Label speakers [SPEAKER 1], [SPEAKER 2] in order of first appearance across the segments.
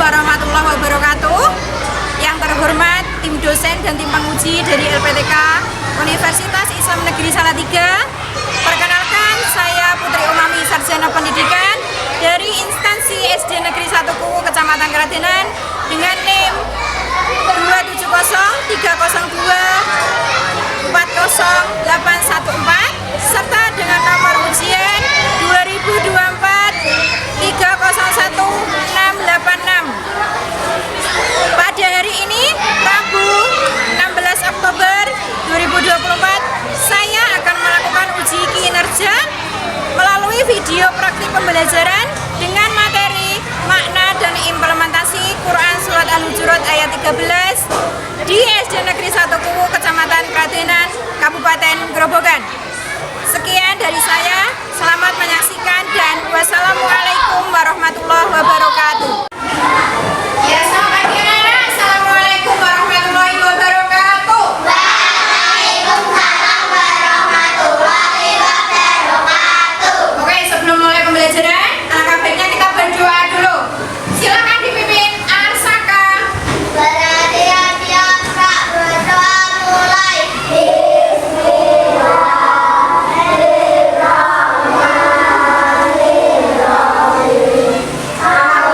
[SPEAKER 1] warahmatullahi wabarakatuh. Yang terhormat tim dosen dan tim penguji dari LPTK Universitas Islam Negeri Salatiga. Perkenalkan, saya Putri Umami, Sarjana Pendidikan dari instansi SD Negeri 1 Kuwu, Kecamatan Kradenan dengan NIM 27030240814 serta dengan nomor ujian 2024301686. Pada hari ini, Rabu 16 Oktober 2024, saya akan melakukan uji kinerja melalui video praktik pembelajaran dengan materi makna dan implementasi Quran Surat Al-Hujurat ayat 13 di SD Negeri 1 Kuwu, Kecamatan Kradenan, Kabupaten Grobogan. Sekian dari saya, selamat menyaksikan dan wassalamualaikum warahmatullahi wabarakatuh. Ya, selamat pagi anak-anak. Assalamualaikum warahmatullahi wabarakatuh.
[SPEAKER 2] Waalaikumsalam warahmatullahi wabarakatuh.
[SPEAKER 1] Oke, sebelum mulai pembelajaran, alangkah baiknya kita berdoa dulu. Silakan dipimpin Arsaka.
[SPEAKER 2] Berhati-hati Kak, berdoa mulai. Bismillahirrahmanirrahim.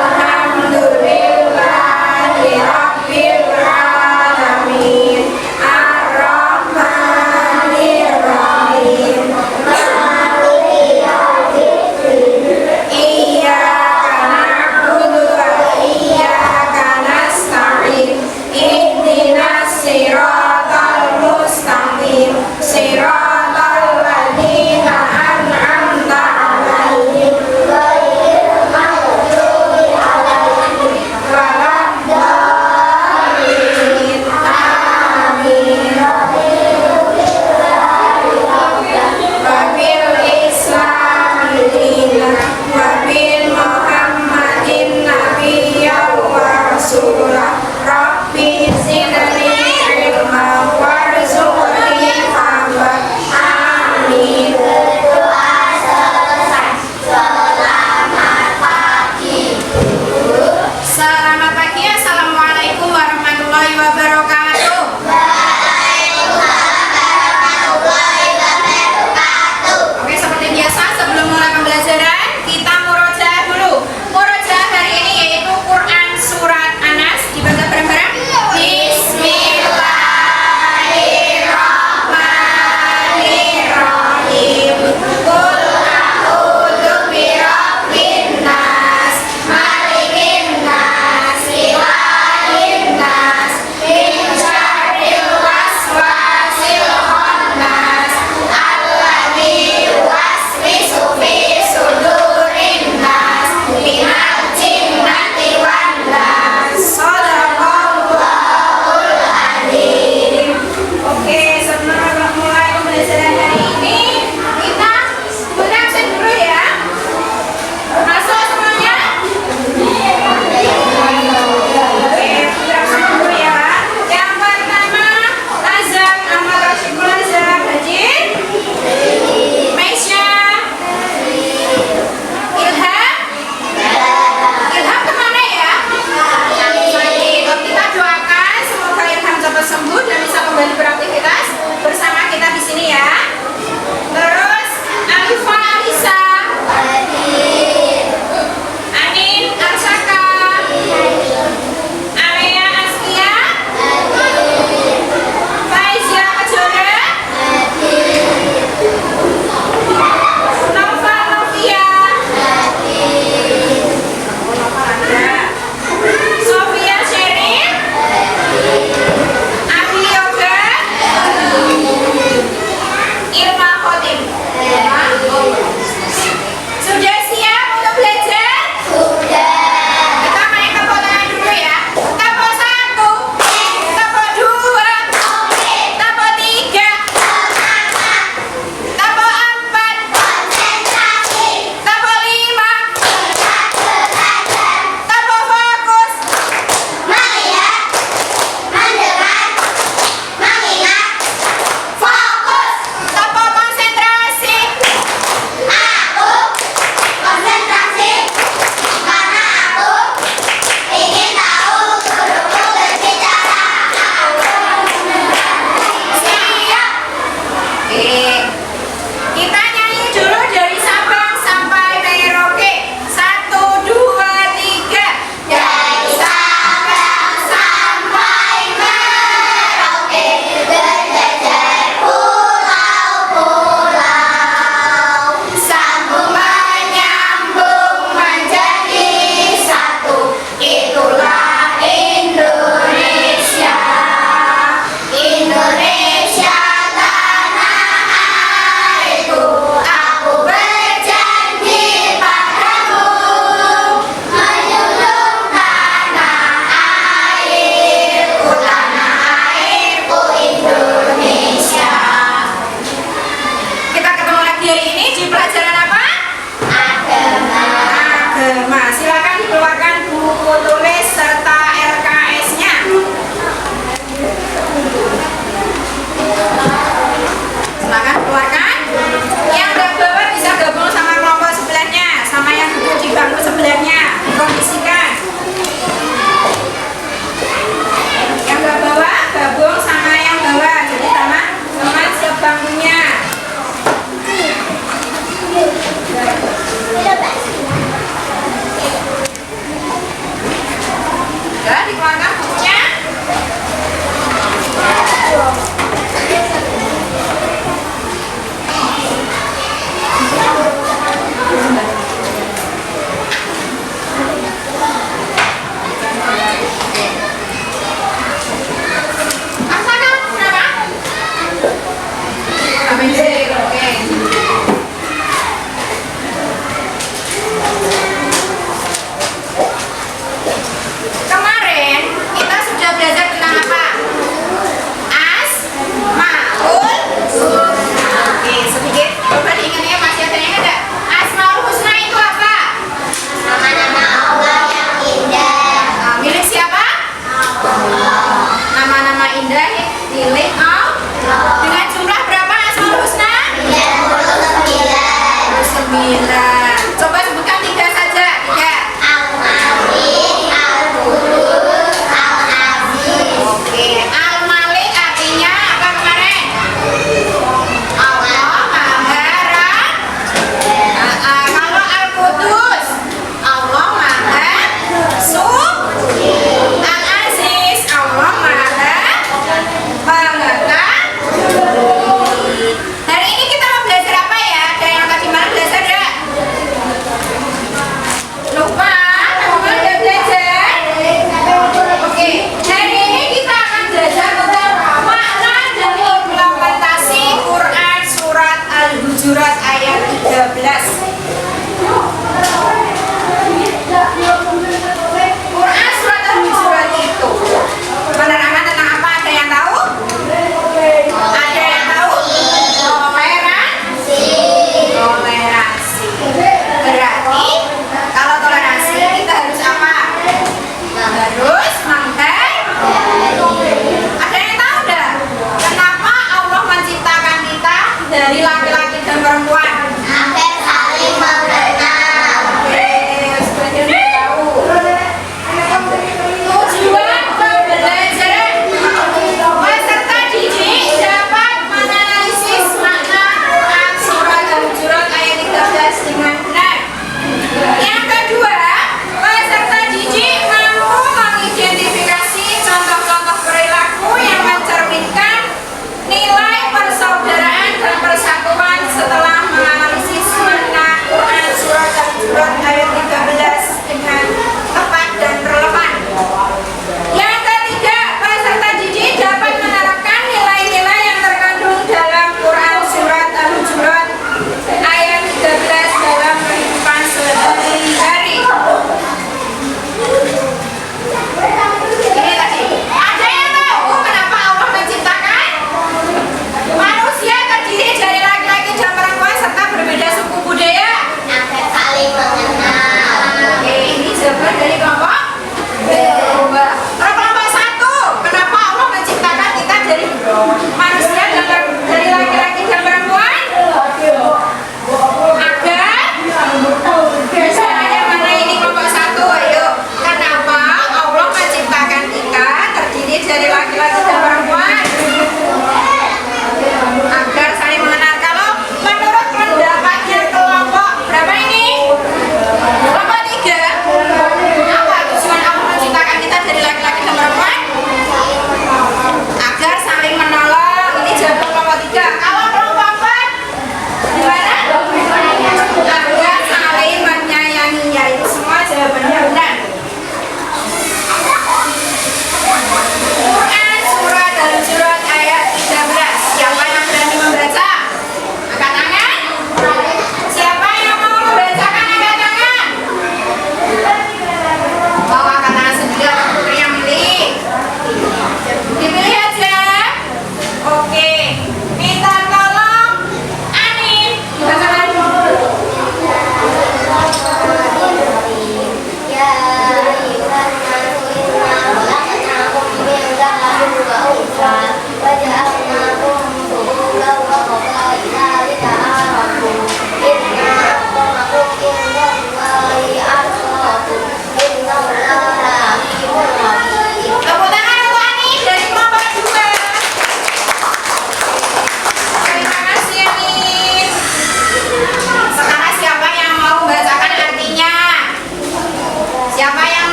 [SPEAKER 1] Alhamdulillah. Coba sebutkan 3 saja. 3.
[SPEAKER 2] Al-Malik, Al-Qudus, Al-Aziz.
[SPEAKER 1] Oke. Al-Malik artinya apa kemarin? Allah Maha Kalau Al-Qudus, Allah Maha Al-Aziz, Allah Maha Mengetahui. Hari ini kita mau belajar apa ya? Ada yang tadi malam belajar enggak?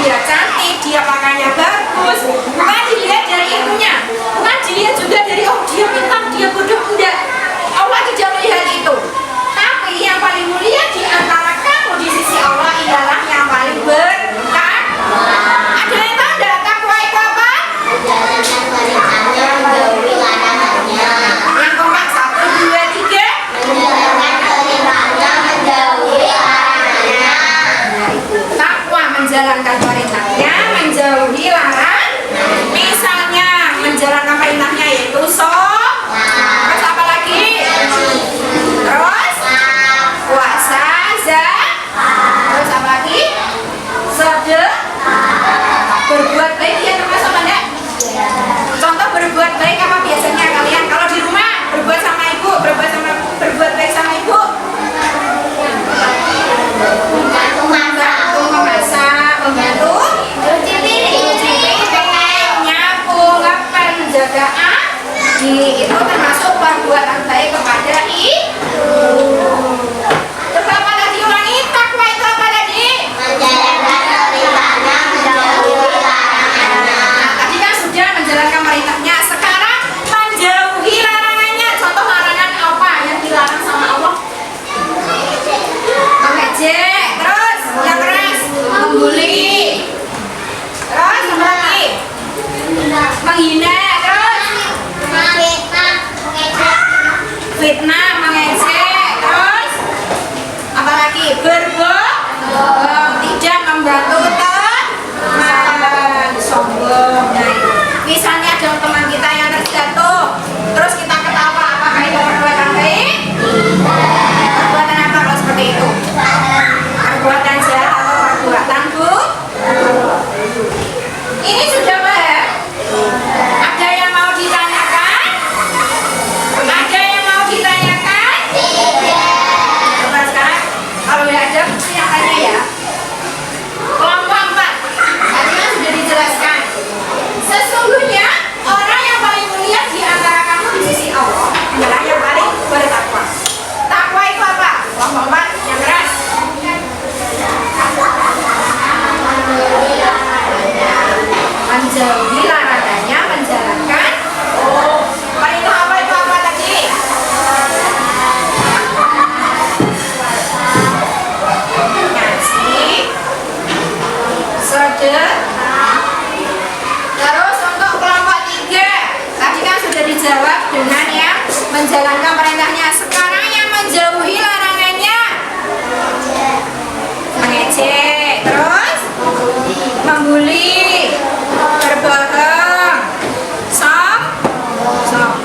[SPEAKER 1] dia cantik, dia pakainya bagus, bukan dilihat dari ilmunya, bukan dilihat juga dari oh dia pintar, dia bodoh, enggak. Allah tidak melihat itu. Tapi yang paling mulia di antara kamu di sisi Allah ialah yang paling bertakwa. Ada yang tahu enggak takwa itu apa?
[SPEAKER 2] Menjalankan perintahnya, menjauhi larangannya.
[SPEAKER 1] Yang keempat, 1, 2, 3.
[SPEAKER 2] Menjalankan perintahnya, menjauhi larangannya.
[SPEAKER 1] Takwa menjalankan perintahnya, menjauhi larang. Misalnya menjalankan perintahnya yaitu terus apa lagi? Terus puasa, terus apa lagi? Berbuat baik ya termasuk apa enggak? Contoh berbuat baik apa biasanya kalian kalau di rumah berbuat sama ibu, berbuat baik sama ibu?
[SPEAKER 2] Membantu masak,
[SPEAKER 1] Memasak, membantu
[SPEAKER 2] cuci piring,
[SPEAKER 1] nyapu, ngepel, menjaga itu termasuk perbuatan baik kepada ibu. Coba apa lagi ulangi, takwa itu apa tadi?
[SPEAKER 2] menjalankan perintahnya, menjauhi larangannya.
[SPEAKER 1] Nah, tadi kan sudah menjalankan perintahnya, sekarang menjauhi larangannya. Contoh larangan apa yang dilarang sama Allah? Mengejek, terus yang keras, membuli, terus apa lagi? Menghina, terus fitnah, mengejek, terus apa lagi? Berbohong, tidak membantu teman, sombong. Nah, misalnya ada teman kita yang terjatuh, terus kita ketawa, apakah itu perbuatan baik? Perbuatan apa kalau seperti itu? Perbuatan jahat atau perbuatan buruk? Ini sudah paham? Ada yang mau ditanyakan? Ada yang mau ditanyakan? Coba sekarang kalau tidak ada yang tanya ya. Kelompok 4 tadi kan sudah dijelaskan. Sesungguhnya orang yang paling mulia di antara kamu di sisi Allah adalah yang paling bertakwa. Takwa itu apa? Kelompok 4 yang keras. Menjauhi larangannya, menjalankan perintah apa itu apa tadi? Ngaji, sedekah. Terus untuk kelompok 3 tadi kan sudah dijawab dengan yang menjalankan perintahnya. Sekarang yang menjauhi larangannya, mengejek, terus membuli, berbohong, sombong.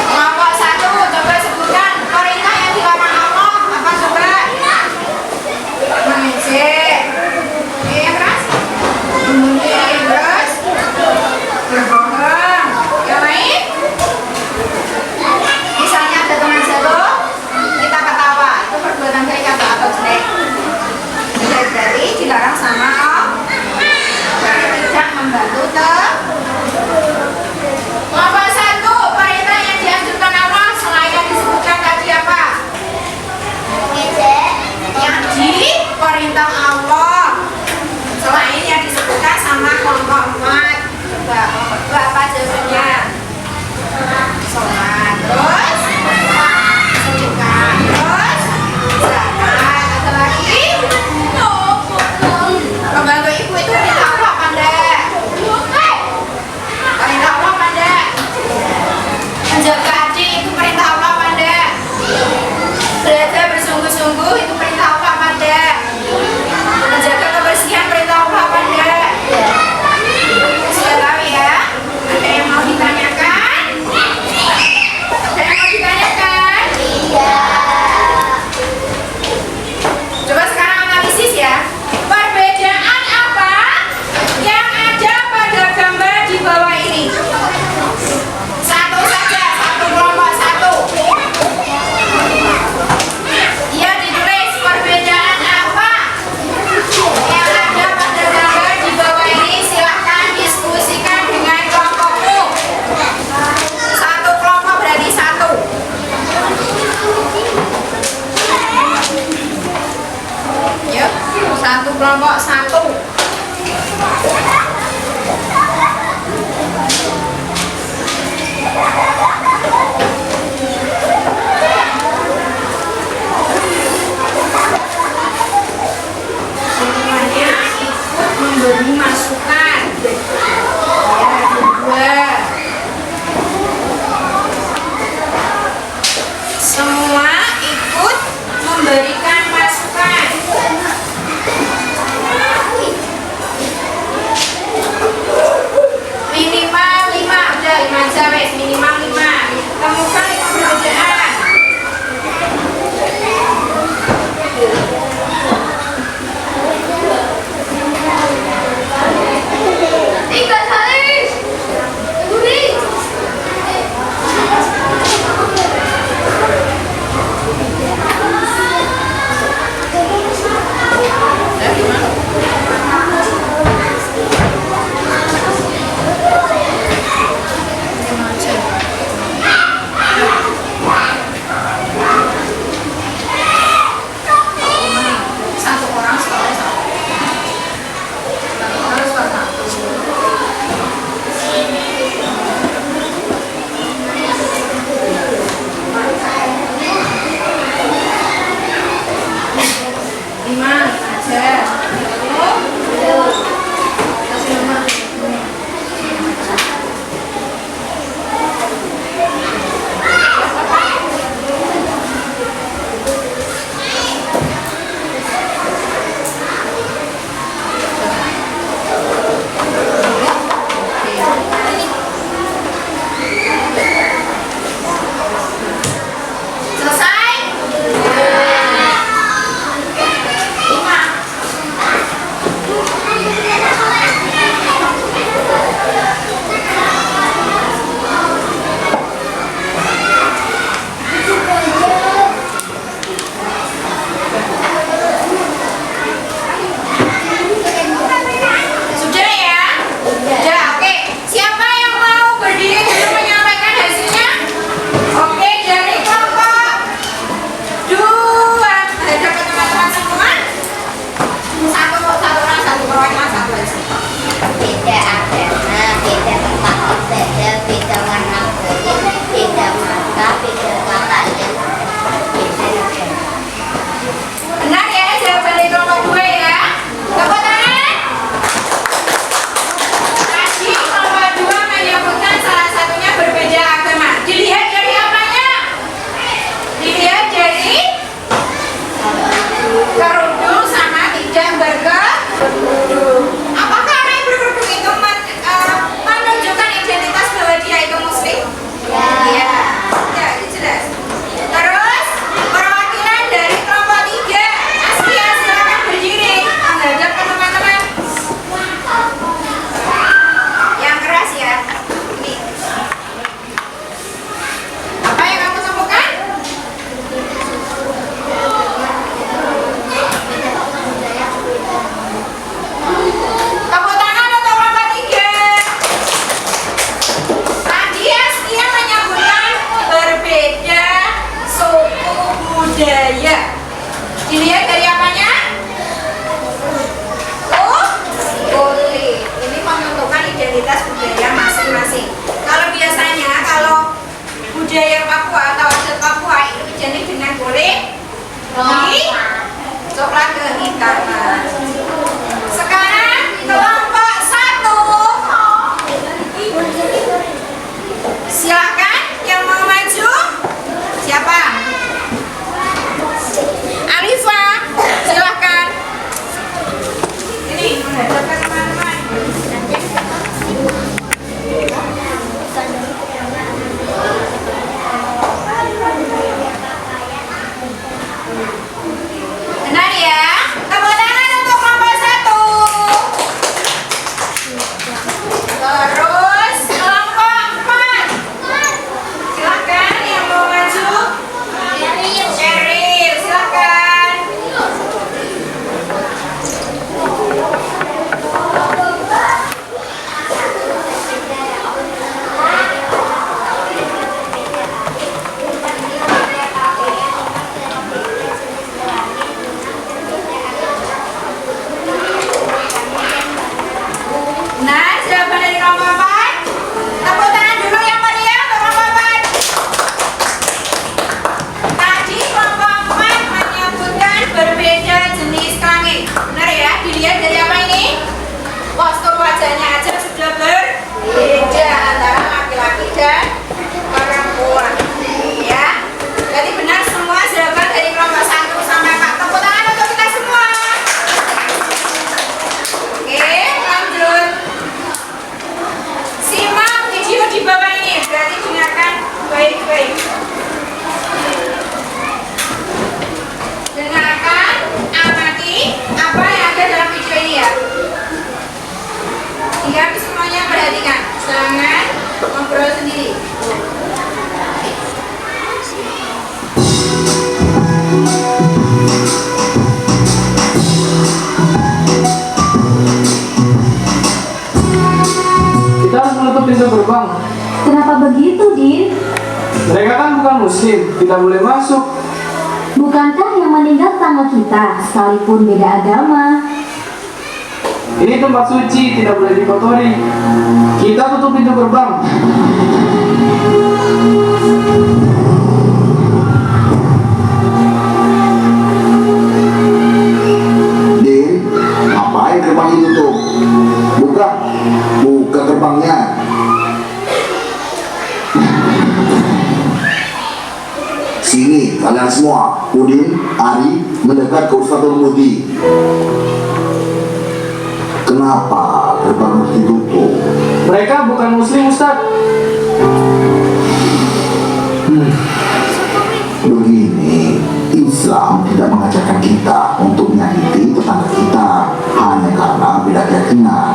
[SPEAKER 1] Kelompok 1 coba sebutkan perintah yang dilarang Allah apa coba? Mengejek, keras, membuli, terus berbohong. Yang lain? Misalnya ada teman jatuh, kita ketawa, itu perbuatan baik atau jelek? Dari dilarang sama Allah. Tidak membantu kelompok 1 perintah yang dianjurkan Allah selain yang disebutkan tadi apa? Yang di perintah Allah selain yang disebutkan sama kelompok 4. Coba kelompok 2 apa jawabannya? Sholat, terus sedekah, terus zakat, atau lagi membantu ibu itu perintah Allah apa enggak? Perintah Allah apa enggak? Menjaga adik itu perintah Allah apa enggak? Belajar bersungguh-sungguh itu perintah Allah apa enggak? Menjaga kebersihan perintah Allah apa enggak? Sudah tahu ya? Ada yang mau ditanyakan? Satu kelompok satu. Semuanya ikut memberi masukan. Ya, dua. Semua ikut memberikan masukan. Minimal 5, udah 5 aja wes, minimal 5. Temukan 5 perbedaan. Tiga kali. Budi. Satu orang sekali satu. Harus satu. Lima aja. Kasih nomor. Selesai? Lima. Sudah ya? Sudah, oke. Siapa yang mau berdiri untuk menyampaikan hasilnya? Oke, dari kelompok 2. Ada ke teman-teman semua? Satu orang, satu perwakilan, satu aja.
[SPEAKER 2] Beda agama, beda tempat ibadah, beda warna kulit, beda mata, beda pakaian, beda negara.
[SPEAKER 1] Benar ya, jawaban dari kelompok 2 ya. Tepuk tangan. Tadi kelompok 2 menyebutkan salah satunya berbeda agama. Dilihat dari apanya? Dilihat dari kerudung sama tidak berkerudung. Apakah orang yang berkerudung itu menunjukkan identitas bahwa dia itu muslim? Iya. Ya, itu jelas. Terus perwakilan dari kelompok 3. Askia, silakan berdiri menghadap ke teman-teman. Yang keras ya. Ini. Apa yang kamu temukan? Tepuk tangan untuk kelompok 3. Tadi Askia menyebutkan berbeda suku budaya. Dilihat dari apanya? Kulit. Ini menentukan identitas budaya masing-masing. Kalau biasanya kalau budaya Papua atau adat Papua itu identik dengan kulit coklat kehitaman. Sekarang kelompok 1. Silakan yang mau maju. Siapa? Alifa, silakan. Ini menghadap ke teman-teman. Jangan ngobrol sendiri.
[SPEAKER 3] Kita harus menutup pintu gerbang.
[SPEAKER 4] Kenapa begitu, Din?
[SPEAKER 3] Mereka kan bukan muslim, tidak boleh masuk.
[SPEAKER 4] Bukankah yang meninggal tetangga kita, sekalipun beda agama?
[SPEAKER 3] Ini tempat suci, tidak boleh dikotori. Kita tutup pintu gerbang.
[SPEAKER 5] Din, ngapain gerbang ditutup? Buka gerbangnya. Sini kalian semua, Udin, Ari, mendekat ke Ustadzul Mudi. Kenapa gerbang harus ditutup?
[SPEAKER 3] Mereka bukan muslim, Ustaz.
[SPEAKER 5] Begini, Islam tidak mengajarkan kita untuk menyakiti tetangga kita hanya karena beda keyakinan.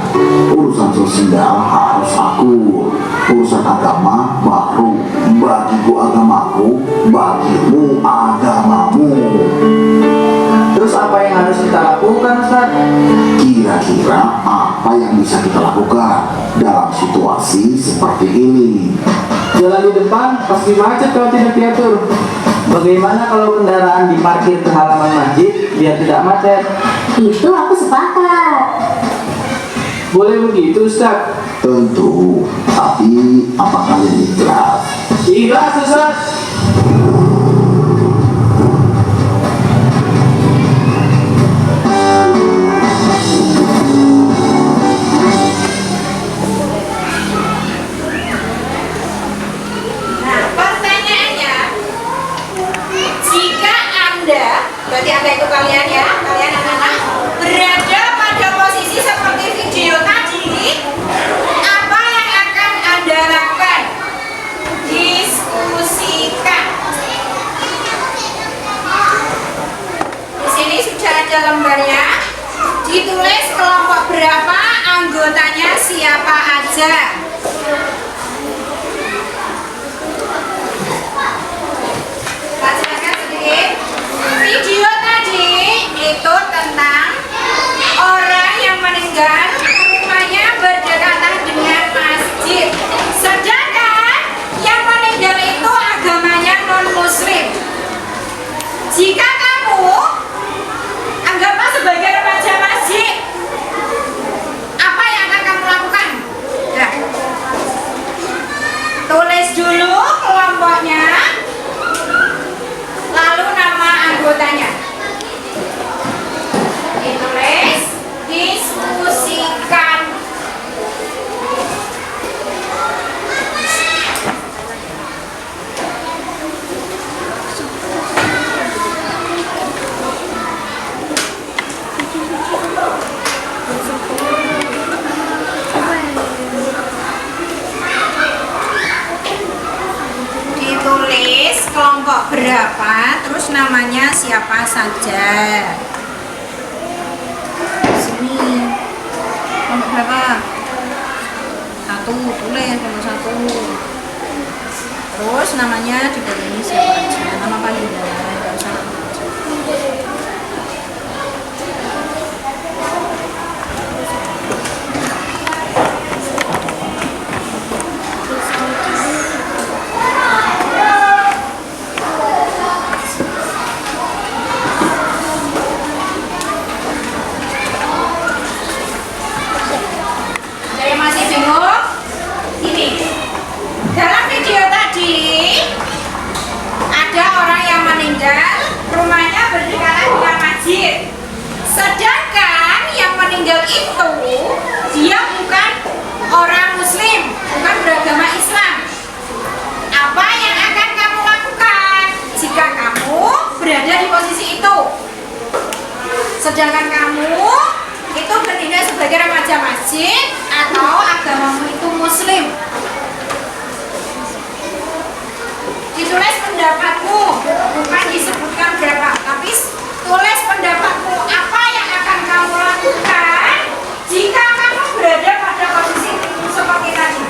[SPEAKER 5] Urusan sosial harus akur. Urusan agama baru. Bagiku agamaku, bagimu agamamu.
[SPEAKER 3] Terus apa yang harus kita lakukan, Ustaz?
[SPEAKER 5] Kira-kira apa yang bisa kita lakukan dalam situasi seperti ini?
[SPEAKER 3] Jalan di depan pasti macet kalau tidak diatur. Bagaimana kalau kendaraan diparkir ke halaman masjid biar tidak macet?
[SPEAKER 4] Itu aku sepakat.
[SPEAKER 3] Boleh begitu, Ustaz?
[SPEAKER 5] Tentu, tapi apa kalian ikhlas?
[SPEAKER 3] Ikhlas, Ustaz.
[SPEAKER 1] Nah, pertanyaannya, jika Anda, berarti Anda itu kalian ya, kalian anak-anak, berada pada posisi seperti video tadi, apa yang akan Anda lakukan? Diskusikan. Di sini sudah ada lembarnya, ditulis kelompok berapa, anggotanya siapa aja. Jelaskan sedikit. Video tadi itu tentang orang yang meninggal rumahnya berdekatan dengan masjid. Sedangkan yang meninggal itu agamanya non-muslim. Jika kamu anggaplah sebagai remaja masjid, apa yang akan kamu lakukan? Ya. Tulis dulu kelompoknya, lalu nama anggotanya. Ditulis, diskusikan. Ditulis kelompok berapa, terus namanya siapa saja. Sini kelompok berapa? 1, tulis kelompok 1. Terus namanya di bawah ini siapa aja, nama panggilan, nggak usah nama aja. Saya masih bingung. Ini dalam video tadi ada orang yang meninggal, rumahnya berdekatan dengan masjid. Sedangkan yang meninggal itu dia bukan orang muslim, bukan beragama Islam. Apa yang akan kamu lakukan jika kamu berada di posisi itu? Sedangkan kamu itu bertindak sebagai remaja masjid atau agamamu itu muslim. Ditulis pendapatmu, bukan disebutkan berapa, tapi tulis pendapatmu, apa yang akan kamu lakukan jika kamu berada pada posisi seperti tadi.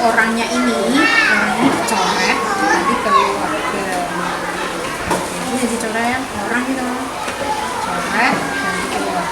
[SPEAKER 1] orangnya ini dicoret nanti keluarga. Ini dicoret orang gitu, coret ganti keluarga.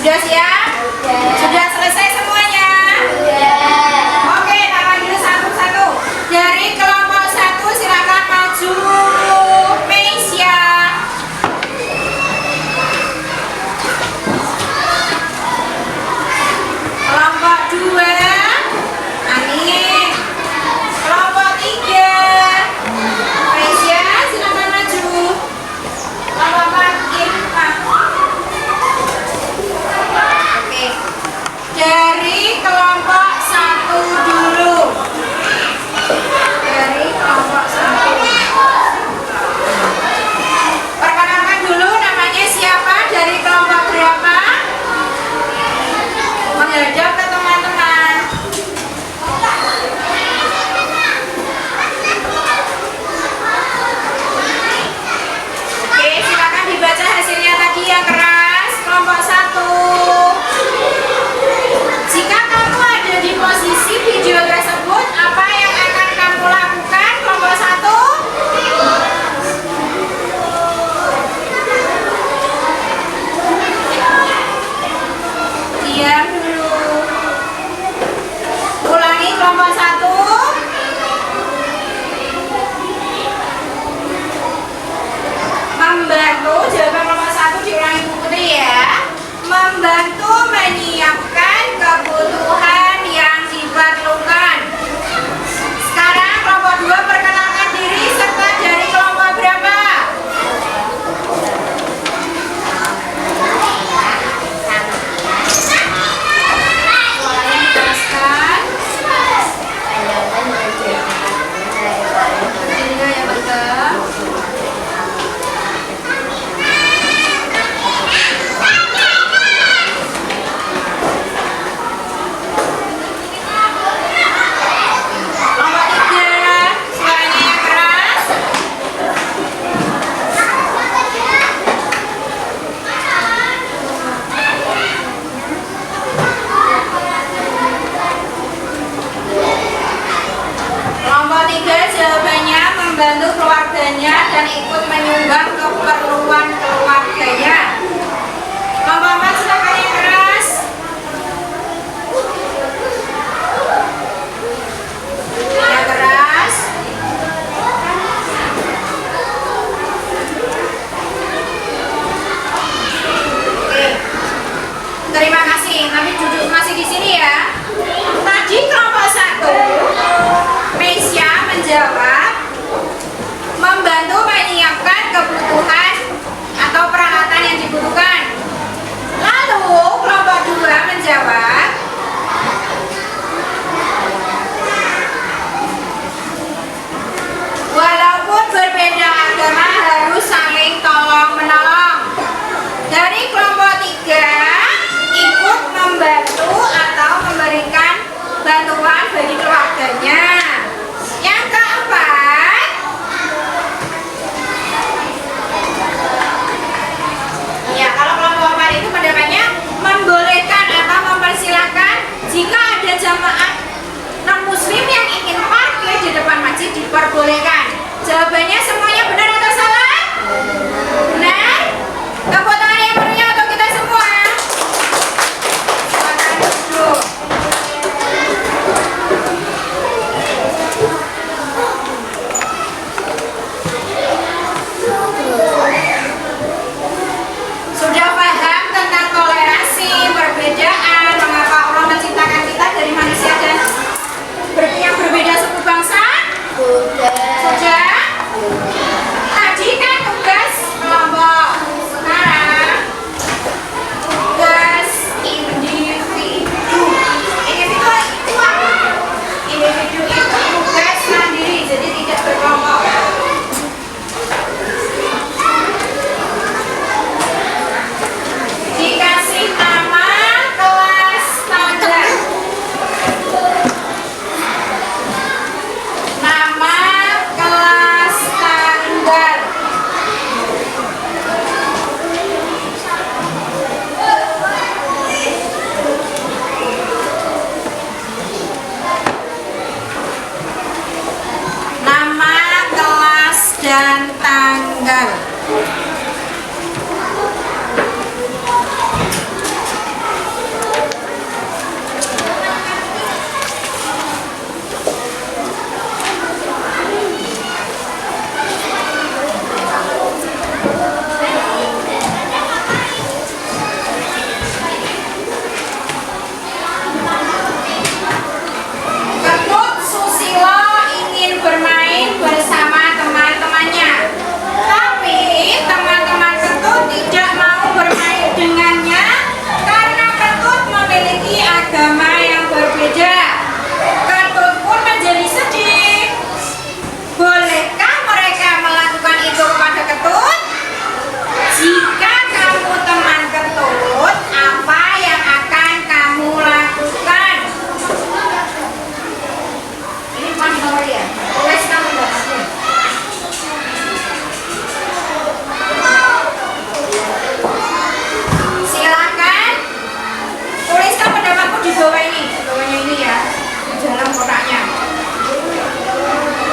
[SPEAKER 1] Sudah siap? Sudah selesai semuanya? Oke, nama dulu satu-satu. Dari kelompok 1 silakan maju. Meisya. Kelompok 2 Anin. Kelompok 3 Meisya, silakan maju. Kelompok 4 Irfan. Oke. Dari kelompok 1 dulu. Dari kelompok 1. Perkenalkan dulu namanya siapa, dari kelompok berapa? Menghadap ke teman-teman. Oke, silakan dibaca hasilnya tadi yang keras. Kelompok 1. Jika kamu ada di posisi video tersebut, apa yang akan kamu lakukan? Kelompok 1. Diam dulu. Ulangi kelompok 1. Membantu, jawaban kelompok 1 diulangi Bu Putri ya. Membantu menyiapkan kebutuhan yang diperlukan. Sekarang kelompok 2 perkenalkan diri serta dari kelompok berapa? Suaranya diteruskan. Ini ya betul. Kelompok 3, suaranya yang keras. Kelompok 3 jawabannya membantu keluarganya dan ikut menyumbang keperluan keluarganya. Kelompok 4 silakan yang keras. Yang keras. Oke. Terima kasih. Kami duduk masih di sini ya. Tadi kelompok 1 Meisya menjawab membantu menyiapkan kebutuhan atau peralatan yang dibutuhkan. Lalu kelompok 2 menjawab walaupun berbeda agama harus saling tolong menolong. Dari kelompok 3 ikut membantu atau memberikan bantuan bagi keluarganya. Yang keempat dan tanggal. Ketut Susilo ingin bermain bersama teman-temannya, tapi teman-teman Ketut tidak mau bermain dengannya karena Ketut memiliki agama yang berbeda. Ketut pun menjadi sedih. Bolehkah mereka melakukan itu kepada Ketut? Jika kamu teman Ketut, apa yang akan kamu lakukan? Ini panjang ya. Tulis kamu dapatnya. Silakan tuliskan pendapatmu di bawah ini, di bawahnya ini ya, di dalam kotaknya.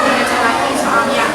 [SPEAKER 1] Ini aja lagi soalnya.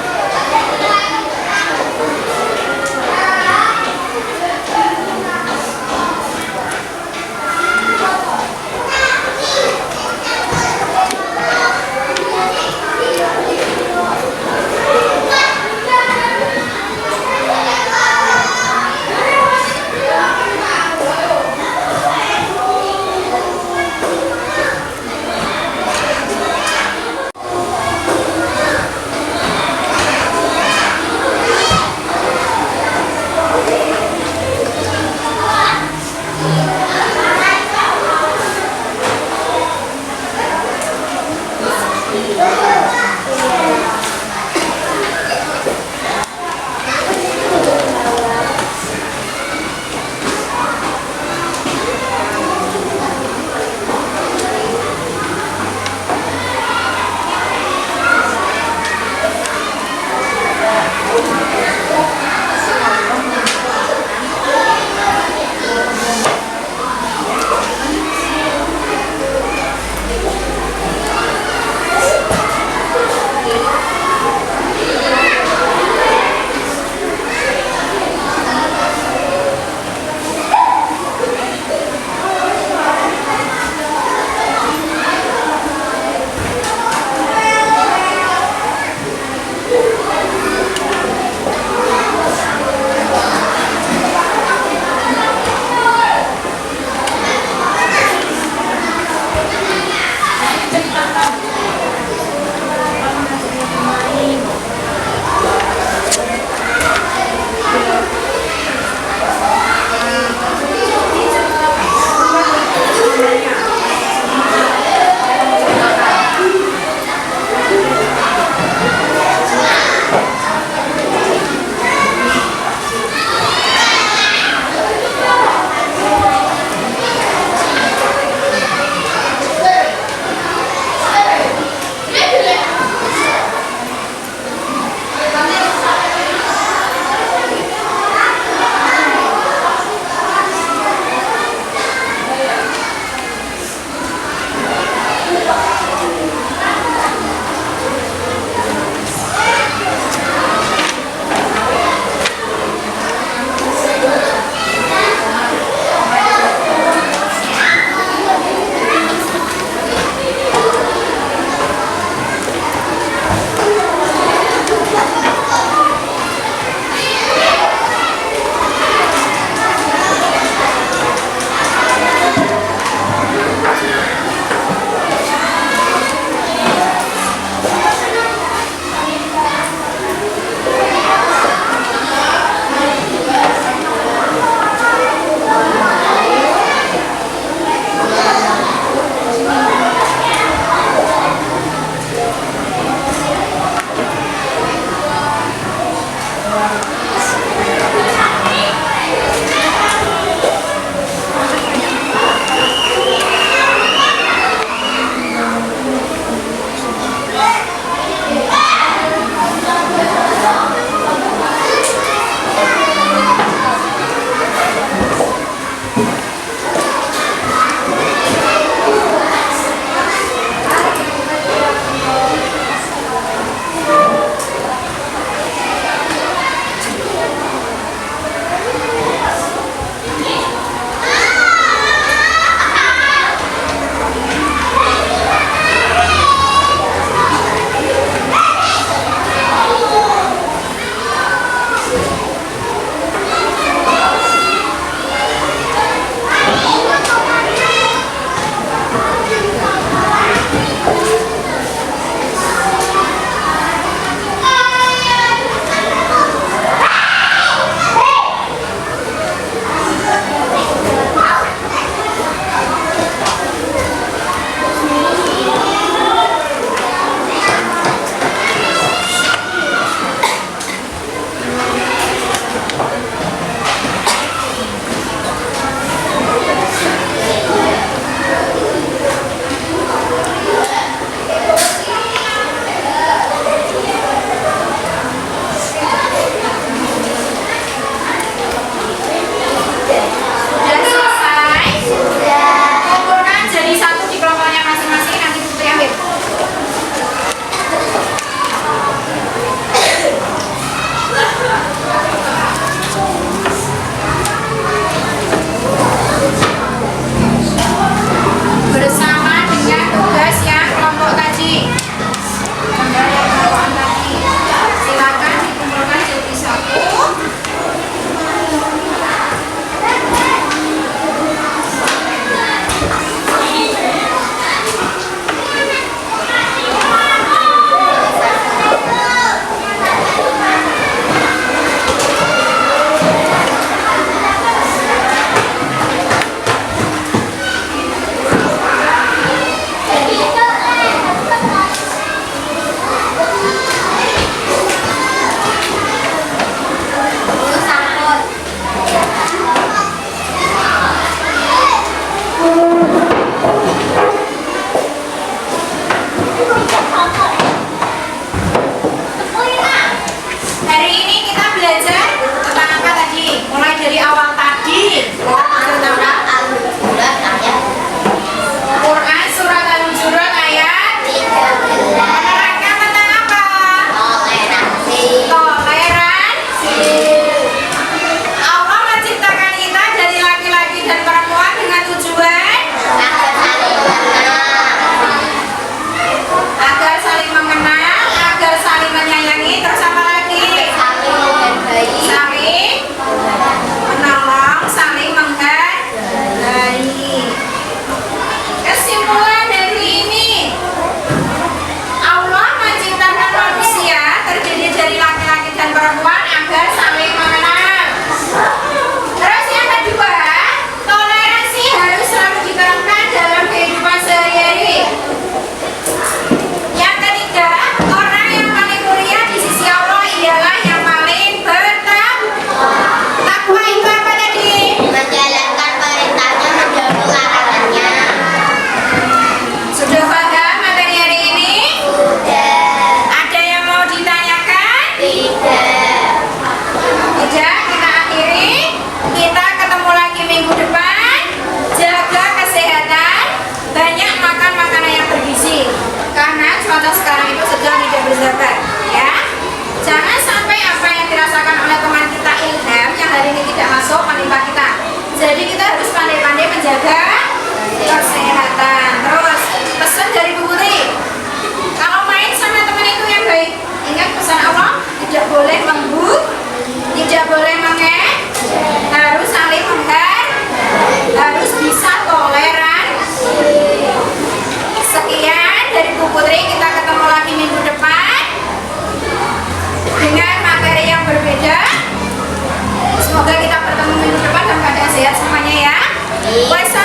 [SPEAKER 1] Wassalamualaikum